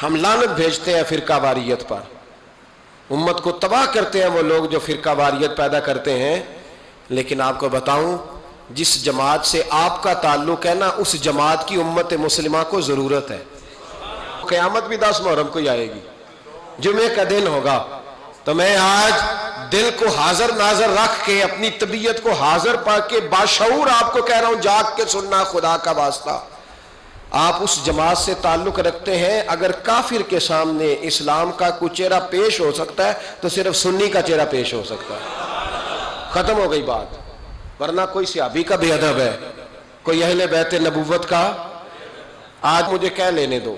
ہم لعنت بھیجتے ہیں فرقہ واریت پر، امت کو تباہ کرتے ہیں وہ لوگ جو فرقہ واریت پیدا کرتے ہیں. لیکن آپ کو بتاؤں، جس جماعت سے آپ کا تعلق ہے نا، اس جماعت کی امت مسلمہ کو ضرورت ہے. قیامت بھی 10 محرم کو ہی آئے گی، جمعے کا دن ہوگا. تو میں آج دل کو حاضر ناظر رکھ کے، اپنی طبیعت کو حاضر پا کے باشعور آپ کو کہہ رہا ہوں، جاگ کے سننا خدا کا واسطہ. آپ اس جماعت سے تعلق رکھتے ہیں، اگر کافر کے سامنے اسلام کا کوئی چہرہ پیش ہو سکتا ہے تو صرف سنی کا چہرہ پیش ہو سکتا ہے. ختم ہو گئی بات. ورنہ کوئی صحابی کا بے ادب ہے، کوئی اہل بیت نبوت کا. آج مجھے کہہ لینے دو،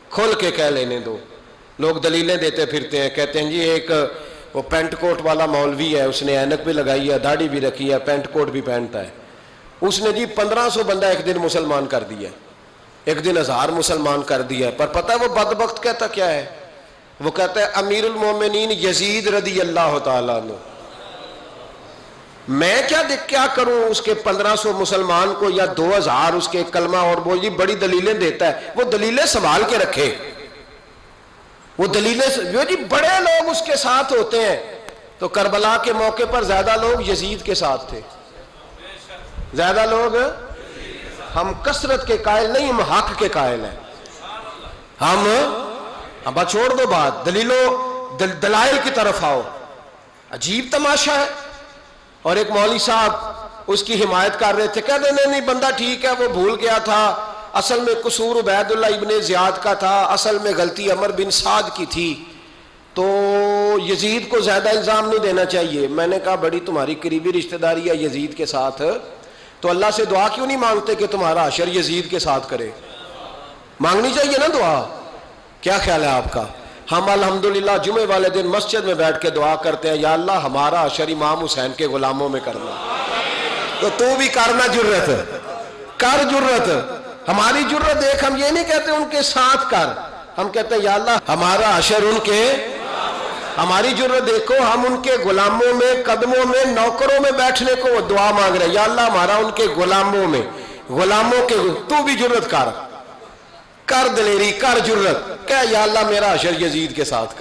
کھول کے کہہ لینے دو. لوگ دلیلیں دیتے پھرتے ہیں، کہتے ہیں جی ایک وہ پینٹ کوٹ والا مولوی ہے، اس نے اینک بھی لگائی ہے، داڑھی بھی رکھی ہے، پینٹ کوٹ بھی پہنتا ہے، اس نے جی 1500 بندہ ایک دن مسلمان کر دیا، ایک دن 1000 مسلمان کر دیا. پر پتہ ہے وہ بدبخت کہتا کیا ہے؟ وہ کہتا ہے امیر المومنین یزید رضی اللہ تعالیٰ عنہ. میں کیا کروں اس کے 1500 مسلمان کو یا 2000 اس کے کلمہ اور وہ یہ بڑی دلیلیں دیتا ہے. وہ دلیلیں سنبھال کے رکھے، وہ دلیلیں جو جی بڑے لوگ اس کے ساتھ ہوتے ہیں. تو کربلا کے موقع پر زیادہ لوگ یزید کے ساتھ تھے، زیادہ لوگ. ہم کثرت کے قائل نہیں، ہم حق کے قائل ہیں. ہم بات چھوڑ دو، بات دلائل کی طرف آؤ. عجیب تماشا ہے. اور ایک مولوی صاحب اس کی حمایت کر رہے تھے، کہتے نہیں بندہ ٹھیک ہے، وہ بھول گیا تھا، اصل میں قصور عبید اللہ ابن زیاد کا تھا، اصل میں غلطی عمر بن سعد کی تھی، تو یزید کو زیادہ الزام نہیں دینا چاہیے. میں نے کہا بڑی تمہاری قریبی رشتہ داری ہے یزید کے ساتھ، تو اللہ سے دعا کیوں نہیں مانگتے کہ تمہارا حشر یزید کے ساتھ کرے؟ مانگنی چاہیے نا دعا. کیا خیال ہے آپ کا؟ ہم الحمدللہ جمعے والے دن مسجد میں بیٹھ کے دعا کرتے ہیں، یا اللہ ہمارا حشر امام حسین کے غلاموں میں کرنا. تو بھی کرنا، جرت کر، جرت ہماری جرت دیکھ. ہم یہ نہیں کہتے ان کے ساتھ کر، ہم کہتے ہیں یا اللہ ہمارا حشر ان کے. ہماری جرت دیکھو، ہم ان کے غلاموں میں، قدموں میں، نوکروں میں بیٹھنے کو وہ دعا مانگ رہے ہیں، یا اللہ ہمارا ان کے غلاموں میں، غلاموں کے. تو بھی جرت کر دلیری، کر جرت، کہ یا اللہ میرا حشر یزید کے ساتھ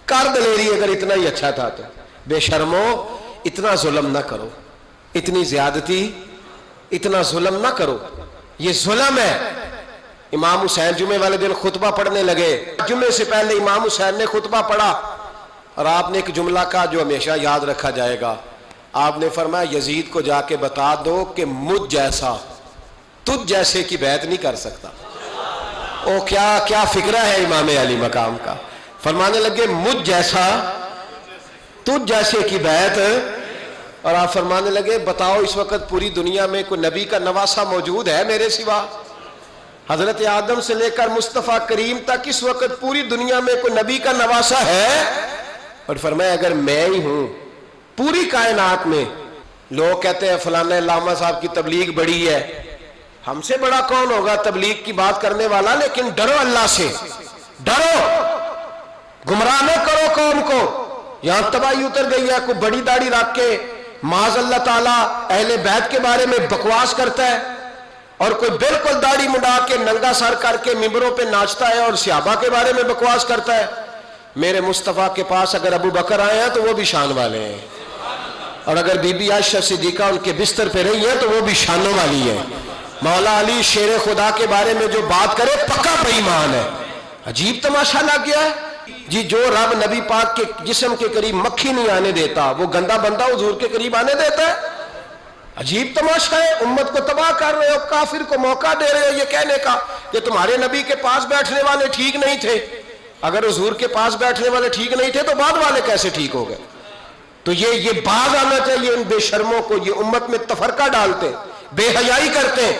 کر دلیری. اگر اتنا ہی اچھا تھا تو بے شرمو اتنا ظلم نہ کرو، اتنی زیادتی، اتنا ظلم نہ کرو، یہ ظلم ہے. امام حسین جمعے والے دن خطبہ پڑھنے لگے، جمعے سے پہلے امام حسین نے خطبہ پڑھا، اور آپ نے ایک جملہ کہا جو ہمیشہ یاد رکھا جائے گا. آپ نے فرمایا یزید کو جا کے بتا دو کہ مجھ جیسا تجھ جیسے کی بیعت نہیں کر سکتا. او کیا فکرہ ہے امام علی مقام کا. فرمانے لگے مجھ جیسا تجھ جیسے کی بیعت. اور آپ فرمانے لگے بتاؤ اس وقت پوری دنیا میں کوئی نبی کا نواسہ موجود ہے میرے سوا؟ حضرت آدم سے لے کر مصطفیٰ کریم تک اس وقت پوری دنیا میں کوئی نبی کا نواسہ ہے؟ اور فرمایا اگر میں ہی ہوں پوری کائنات میں. لوگ کہتے ہیں فلانا علامہ صاحب کی تبلیغ بڑی ہے، ہم سے بڑا کون ہوگا تبلیغ کی بات کرنے والا؟ لیکن ڈرو اللہ سے، ڈرو، گمراہ نہ کرو قوم کو. یہاں تباہی اتر گئی ہے. کوئی بڑی داڑھی رکھ کے معاذ اللہ تعالیٰ اہل بیت کے بارے میں بکواس کرتا ہے، اور کوئی بالکل داڑھی مڈا کے ننگا سر کر کے ممبروں پہ ناچتا ہے اور صحابہ کے بارے میں بکواس کرتا ہے. میرے مصطفیٰ کے پاس اگر ابو بکر آئے ہیں تو وہ بھی شان والے ہیں، اور اگر بی بی عائشہ صدیقہ ان کے بستر پہ رہی ہے تو وہ بھی شانوں والی ہے. مولا علی شیر خدا کے بارے میں جو بات کرے پکا بے ایمان ہے. عجیب تماشا لگ گیا ہے جی. جو رب نبی پاک کے جسم کے قریب مکھی نہیں آنے دیتا، وہ گندا بندہ حضور کے قریب آنے دیتا ہے؟ عجیب تماشا ہے. امت کو تباہ کر رہے ہو، کافر کو موقع دے رہے ہو یہ کہنے کا کہ تمہارے نبی کے پاس بیٹھنے والے ٹھیک نہیں تھے. اگر حضور کے پاس بیٹھنے والے ٹھیک نہیں تھے تو بعد والے کیسے ٹھیک ہو گئے؟ تو یہ باز آنا چاہیے ان بے شرموں کو. یہ امت میں تفرقہ ڈالتے، بے حیائی کرتے.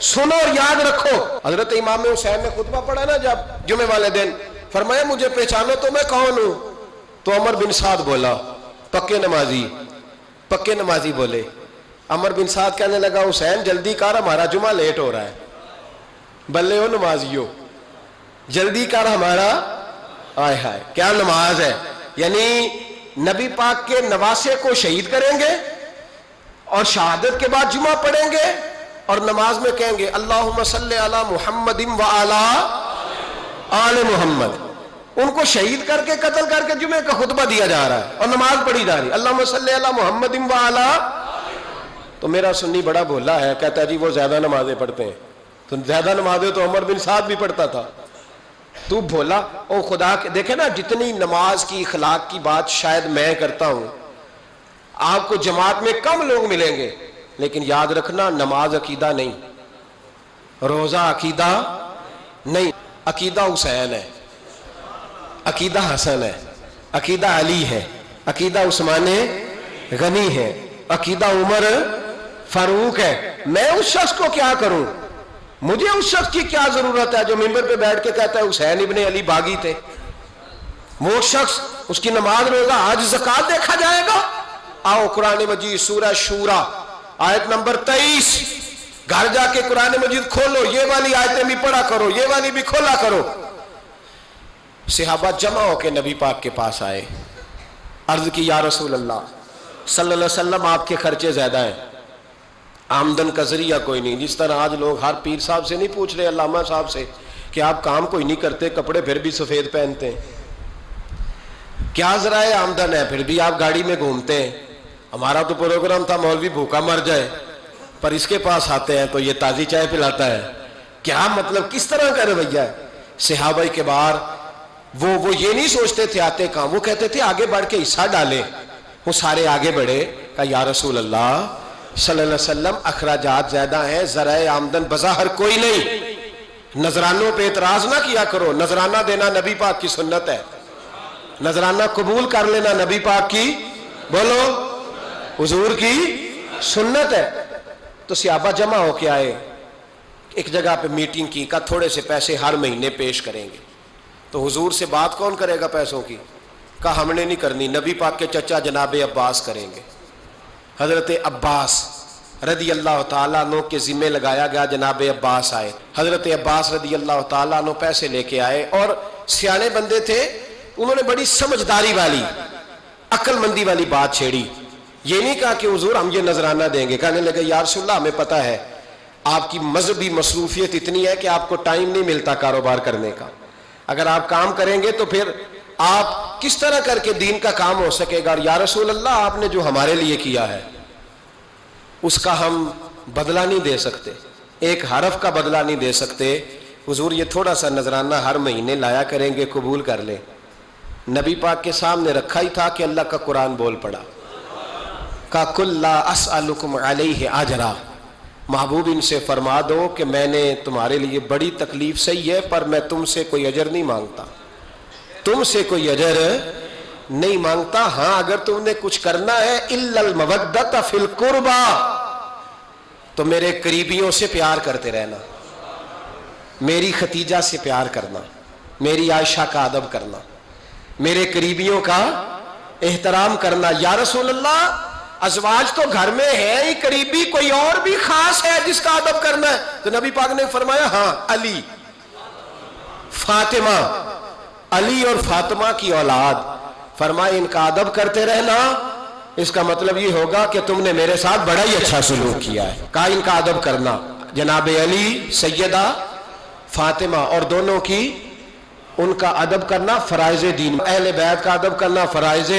سنو اور یاد رکھو، حضرت امام حسین نے خطبہ پڑھا نا جب جمعے والے دن، فرمایا مجھے پہچانو تو میں کون ہوں؟ تو عمر بن سعد بولا، پکے نمازی بولے. عمر بن سعد کہنے لگا حسین جلدی کر، ہمارا جمعہ لیٹ ہو رہا ہے. بلے ہو نمازیو، جلدی کر ہمارا. آئے ہائے کیا نماز ہے. یعنی نبی پاک کے نواسے کو شہید کریں گے اور شہادت کے بعد جمعہ پڑھیں گے اور نماز میں کہیں گے اللہم صلی علی محمد وعلی آل محمد. ان کو شہید کر کے قتل کر کے جمعے کا خطبہ دیا جا رہا ہے اور نماز پڑھی جا رہی ہے اللہم صلی علی محمد وعلی. تو میرا سنی بڑا بھولا ہے, کہتا ہے جی وہ زیادہ نمازیں پڑھتے ہیں. تو زیادہ نمازیں تو عمر بن سعد بھی پڑھتا تھا. تو بھولا او خدا کے دیکھے نا, جتنی نماز کی اخلاق کی بات شاید میں کرتا ہوں, آپ کو جماعت میں کم لوگ ملیں گے, لیکن یاد رکھنا نماز عقیدہ نہیں, روزہ عقیدہ نہیں. عقیدہ حسین ہے, عقیدہ حسن ہے, عقیدہ علی ہے, عقیدہ عثمان غنی ہے, عقیدہ عمر فاروق ہے. میں اس شخص کو کیا کروں, مجھے اس شخص کی کیا ضرورت ہے جو ممبر پہ بیٹھ کے کہتا ہے حسین ابن علی باغی تھے. وہ شخص, اس کی نماز روزہ حج زکات دیکھا جائے گا. آؤ قرآن مجید سورہ شورا آیت نمبر 23, گھر جا کے قرآن مجید کھولو, یہ والی آیتیں بھی پڑھا کرو, یہ والی بھی کھولا کرو. صحابہ جمع ہو کے نبی پاک کے پاس آئے, عرض کی یا رسول اللہ صلی اللہ علیہ وسلم آپ کے خرچے زیادہ ہیں, آمدن کا ذریعہ کوئی نہیں. جس طرح آج لوگ ہر پیر صاحب سے نہیں پوچھ رہے, علامہ صاحب سے, کہ آپ کام کوئی نہیں کرتے, کپڑے پھر بھی سفید پہنتے ہیں, کیا ذرائع آمدن ہے, پھر بھی آپ گاڑی میں گھومتے ہیں. ہمارا تو پروگرام تھا مولوی بھوکا مر جائے, پر اس کے پاس آتے ہیں تو یہ تازی چائے پلاتا ہے. کیا مطلب, کس طرح کا رویہ ہے. صحابہ کے بار وہ یہ نہیں سوچتے تھے آتے کام, وہ کہتے تھے آگے بڑھ کے حصہ ڈالیں. وہ سارے آگے بڑھے, کہا یا رسول اللہ صلی اللہ علیہ وسلم اخراجات زیادہ ہیں, ذرائع آمدن بظاہر کوئی نہیں, نذرانوں پہ اعتراض نہ کیا کرو. نذرانہ دینا نبی پاک کی سنت ہے, نذرانہ قبول کر لینا نبی پاک کی, بولو, حضور کی سنت ہے. تو صحابہ جمع ہو کے آئے, ایک جگہ پہ میٹنگ کی, کہا تھوڑے سے پیسے ہر مہینے پیش کریں گے. تو حضور سے بات کون کرے گا پیسوں کی, کہا ہم نے نہیں کرنی, نبی پاک کے چچا جناب عباس کریں گے. حضرت عباس رضی اللہ تعالیٰ عنہ کے ذمے لگایا گیا. جناب عباس آئے, حضرت عباس رضی اللہ تعالیٰ عنہ پیسے لے کے آئے, اور سیانے بندے تھے, انہوں نے بڑی سمجھداری والی عقل مندی والی بات چھیڑی. یہ نہیں کہا کہ حضور ہم یہ نذرانہ دیں گے, کہنے لگے یا رسول اللہ ہمیں پتہ ہے آپ کی مذہبی مصروفیت اتنی ہے کہ آپ کو ٹائم نہیں ملتا کاروبار کرنے کا, اگر آپ کام کریں گے تو پھر آپ کس طرح کر کے دین کا کام ہو سکے گا. اور یا رسول اللہ آپ نے جو ہمارے لیے کیا ہے اس کا ہم بدلہ نہیں دے سکتے, ایک حرف کا بدلہ نہیں دے سکتے. حضور یہ تھوڑا سا نذرانہ ہر مہینے لایا کریں گے, قبول کر لیں. نبی پاک کے سامنے رکھا ہی تھا کہ اللہ کا قرآن بول پڑا, کا کل لا اسألکم علیہ اجرا, محبوب ان سے فرما دو کہ میں نے تمہارے لیے بڑی تکلیف سہی ہے, پر میں تم سے کوئی اجر نہیں مانگتا, تم سے کوئی اجر نہیں مانگتا. ہاں اگر تم نے کچھ کرنا ہے الا المودۃ فی القربى, تو میرے قریبیوں سے پیار کرتے رہنا, میری ختیجہ سے پیار کرنا, میری عائشہ کا ادب کرنا, میرے قریبیوں کا احترام کرنا. یا رسول اللہ ازواج تو گھر میں ہے ہی, قریبی کوئی اور بھی خاص ہے جس کا ادب کرنا ہے؟ تو نبی پاک نے فرمایا ہاں علی, فاطمہ, علی اور فاطمہ کی اولاد. فرمایا ان کا ادب کرتے رہنا, اس کا مطلب یہ ہوگا کہ تم نے میرے ساتھ بڑا ہی اچھا سلوک کیا ہے. کہا ان کا ادب کرنا, جناب علی, سیدہ فاطمہ, اور دونوں کی ان کا ادب کرنا فرائض دین, اہل بیت کا ادب کرنا فرائض